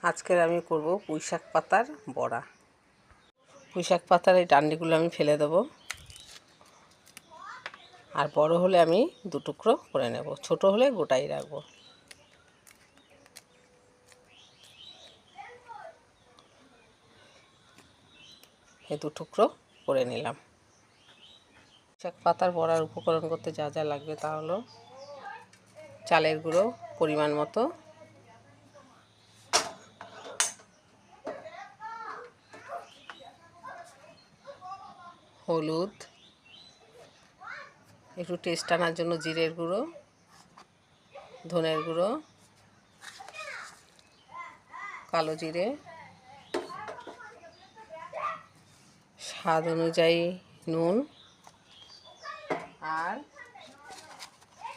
আজকের আমি করব পুঁইশাক পাতার বড়া। পুঁইশাক পাতার এই ডান্ডিগুলো আমি ফেলে দেব, আর বড় হলে আমি দু টুকরো করে নেব, ছোট হলে গোটাই রাখবো। এই দু টুকরো করে নিলাম। পুঁইশাক পাতার বড়ার উপকরণ করতে যা যা লাগবে তা হলো চালের গুঁড়ো পরিমাণ মতো, হলুদ, একটু টেস্ট আনার জন্য জিরের গুঁড়ো, ধনের গুঁড়ো, কালো জিরে, স্বাদ অনুযায়ী নুন আর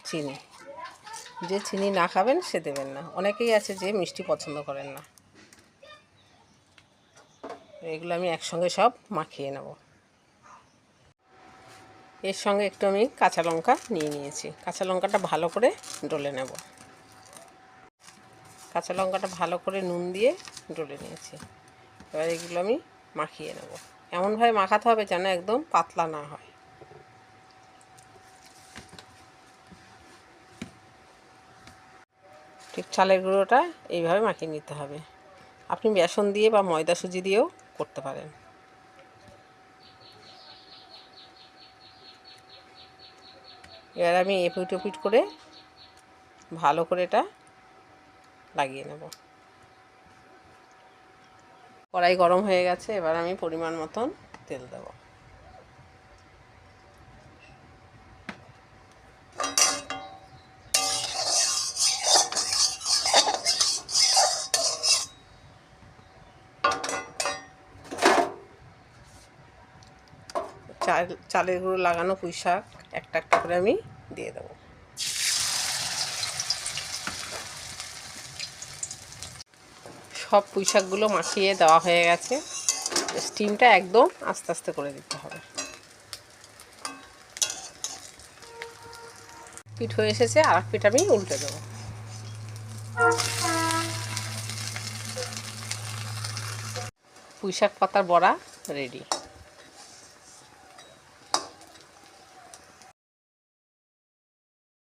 চিনি। যে চিনি না খাবেন সে দেবেন না, অনেকেই আছে যে মিষ্টি পছন্দ করেন না। এগুলো আমি একসঙ্গে সব মাখিয়ে নেব। এর সঙ্গে একটু আমি কাঁচা লঙ্কা নিয়েছি, কাঁচা লঙ্কাটা ভালো করে ডলে নেব। কাঁচা লঙ্কাটা ভালো করে নুন দিয়ে ডলে নিয়েছি। এবার এগুলো আমি মাখিয়ে নেব। এমনভাবে মাখাতে হবে যেন একদম পাতলা না হয়। ঠিক চালের গুঁড়োটা এইভাবে মাখিয়ে নিতে হবে। আপনি বেসন দিয়ে বা ময়দা সুজি দিয়েও করতে পারেন। এবার আমি এপিট ওপিট করে ভালো করে এটা লাগিয়ে নেব। কড়াই গরম হয়ে গেছে, এবার আমি পরিমাণ মতন তেল দেব। চালের গুঁড়ো লাগানো পুঁই শাক একটা একটা করে আমি দিয়ে দেব। সব পুঁই শাকগুলো মাখিয়ে দেওয়া হয়ে গেছে। স্টিমটা একদম আস্তে আস্তে করে দিতে হবে। পিঠ হয়ে এসেছে, আর এক পিঠ আমি উল্টে দেবো। পুঁই শাক পাতার বড়া রেডি।